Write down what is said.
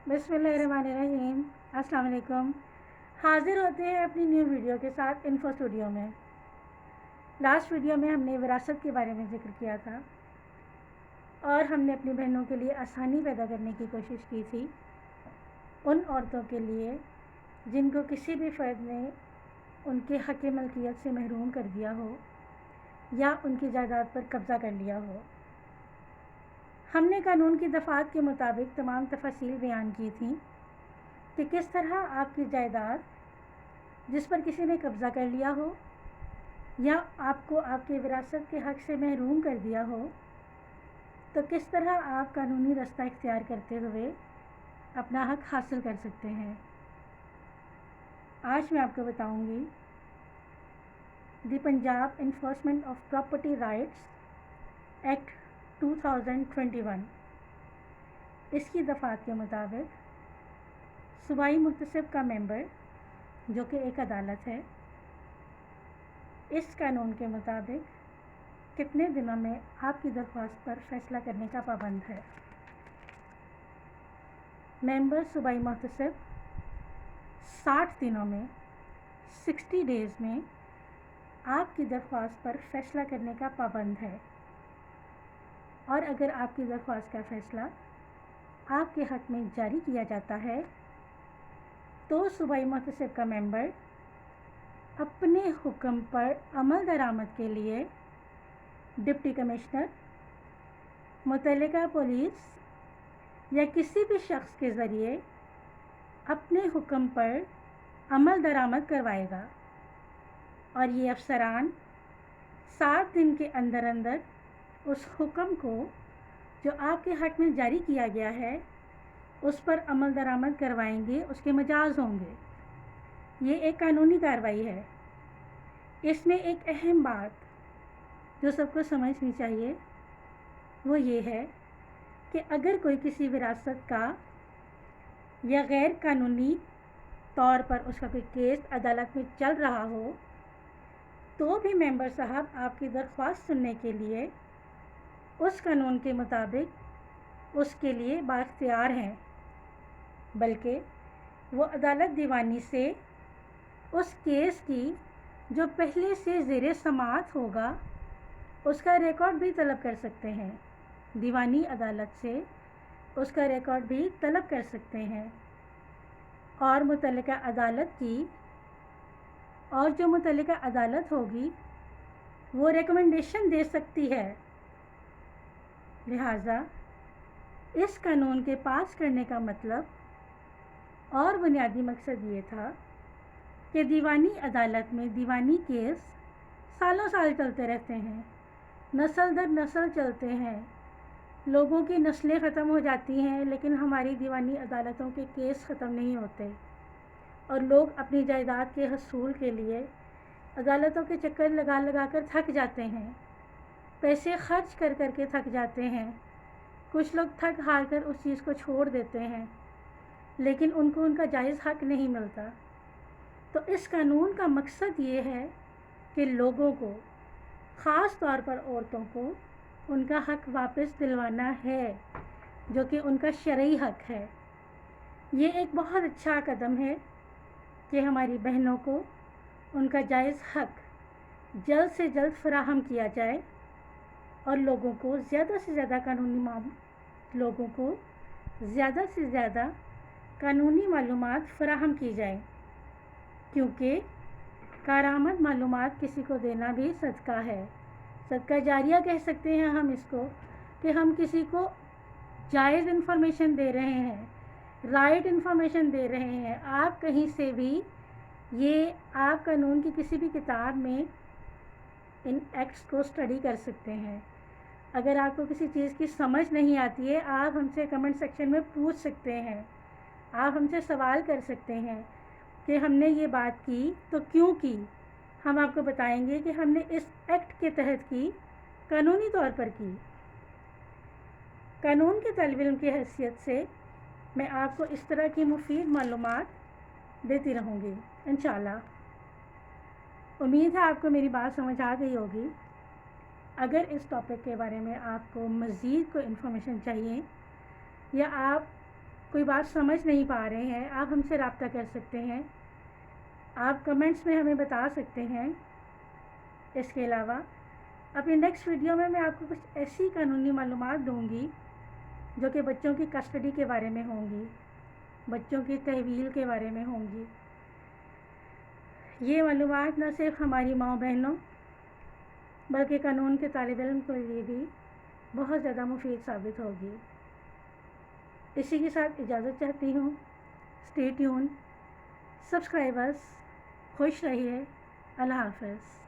बिस्मिल्लाहिर्रहमानिर्रहीम। अस्सलाम वालेकुम। हाज़िर होते हैं अपनी न्यू वीडियो के साथ इन्फो स्टूडियो में। लास्ट वीडियो में हमने विरासत के बारे में ज़िक्र किया था और हमने अपनी बहनों के लिए आसानी पैदा करने की कोशिश की थी, उन औरतों के लिए जिनको किसी भी फ़र्द ने उनके हक़ मलकियत से महरूम कर दिया हो या उनकी जायदाद पर कब्ज़ा कर लिया हो। हमने कानून की दफ़ात के मुताबिक तमाम तफसील बयान की थी कि किस तरह आपकी जायदाद जिस पर किसी ने कब्ज़ा कर लिया हो या आपको आपके विरासत के हक़ से महरूम कर दिया हो, तो किस तरह आप कानूनी रास्ता इख्तियार करते हुए अपना हक़ हासिल कर सकते हैं। आज मैं आपको बताऊंगी the Punjab enforcement of property rights act 2021। इसकी दफ़ात के मुताबिक सूबाई मुहतसिब का मेंबर, जो कि एक अदालत है, इस कानून के मुताबिक कितने दिनों में आपकी दरख्वास्त पर फ़ैसला करने का पाबंद है। मेंबर सूबाई मुहतसिब 60 दिनों में 60 डेज़ में आपकी दरख्वास्त पर फ़ैसला करने का पाबंद है। और अगर आपकी दरख्वास्त का फ़ैसला आपके हक़ में जारी किया जाता है तो सूबाई मुहतसिब का मेंबर अपने हुक्म पर अमल दरामद के लिए डिप्टी कमिश्नर, मुतल्लिका पुलिस या किसी भी शख्स के ज़रिए अपने हुक्म पर अमल दरामद करवाएगा और ये अफसरान 7 दिन के अंदर अंदर उस हुक्म को जो आपके हक़ में जारी किया गया है उस पर अमल दरामद करवाएंगे, उसके मजाज होंगे। ये एक कानूनी कार्रवाई है। इसमें एक अहम बात जो सबको समझनी चाहिए वो ये है कि अगर कोई किसी विरासत का या गैर कानूनी तौर पर उसका कोई केस अदालत में चल रहा हो तो भी मेंबर साहब आपकी दरख्वास्त सुनने के लिए उस कानून के मुताबिक उसके लिए बाख्तियार हैं, बल्कि वो अदालत दीवानी से उस केस की जो पहले से ज़ेरे समाअत होगा उसका रिकॉर्ड भी तलब कर सकते हैं। दीवानी अदालत से उसका रिकॉर्ड भी तलब कर सकते हैं और मुतल्लिका अदालत होगी वो रिकमेंडेशन दे सकती है। लिहाजा इस कानून के पास करने का मतलब और बुनियादी मकसद ये था कि दीवानी अदालत में दीवानी केस सालों साल चलते रहते हैं, नस्ल दर नस्ल चलते हैं, लोगों की नस्लें ख़त्म हो जाती हैं, लेकिन हमारी दीवानी अदालतों के केस ख़त्म नहीं होते और लोग अपनी जायदाद के हसूल के लिए अदालतों के चक्कर लगा लगा कर थक जाते हैं, पैसे खर्च कर कर के थक जाते हैं। कुछ लोग थक हार कर उस चीज़ को छोड़ देते हैं, लेकिन उनको उनका जायज़ हक़ नहीं मिलता। तो इस कानून का मकसद ये है कि लोगों को, ख़ास तौर पर औरतों को, उनका हक़ वापस दिलवाना है जो कि उनका शरई हक़ है। ये एक बहुत अच्छा कदम है कि हमारी बहनों को उनका जायज़ हक़ जल्द से जल्द फराहम किया जाए और लोगों को ज़्यादा से ज़्यादा कानूनी मालूमात फ़राहम की जाए, क्योंकि कारामद मालूमात किसी को देना भी सदका है। सदका जारिया कह सकते हैं हम इसको, कि हम किसी को जायज़ इन्फॉर्मेशन दे रहे हैं, राइट इन्फॉर्मेशन दे रहे हैं। आप कहीं से भी ये आप कानून की किसी भी किताब में इन एक्ट्स को स्टडी कर सकते हैं। अगर आपको किसी चीज़ की समझ नहीं आती है, आप हमसे कमेंट सेक्शन में पूछ सकते हैं, आप हमसे सवाल कर सकते हैं कि हमने ये बात की तो क्यों की। हम आपको बताएंगे कि हमने इस एक्ट के तहत की, कानूनी तौर पर की। कानून के तालिब इल्म की हैसियत से मैं आपको इस तरह की मुफीद मालूमात देती रहूँगी इंशाअल्लाह। उम्मीद है आपको मेरी बात समझ आ गई होगी। अगर इस टॉपिक के बारे में आपको मज़ीद कोई इन्फॉर्मेशन चाहिए या आप کوئی بات سمجھ نہیں پا رہے ہیں، آپ ہم سے رابطہ کر سکتے ہیں، آپ کمنٹس میں ہمیں بتا سکتے ہیں۔ اس کے علاوہ اپنی نیکسٹ ویڈیو میں آپ کو کچھ ایسی قانونی معلومات دوں گی جو کہ بچوں کی کسٹڈی کے بارے میں ہوں گی، بچوں کی تحویل کے بارے میں ہوں گی۔ یہ معلومات نہ صرف ہماری ماں بہنوں بلکہ قانون کے طالب علم کے لیے بھی بہت زیادہ مفید ثابت ہوگی۔ اسی کے ساتھ اجازت چاہتی ہوں۔ اسٹے ٹیون، سبسکرائبرز خوش رہیے، اللہ حافظ۔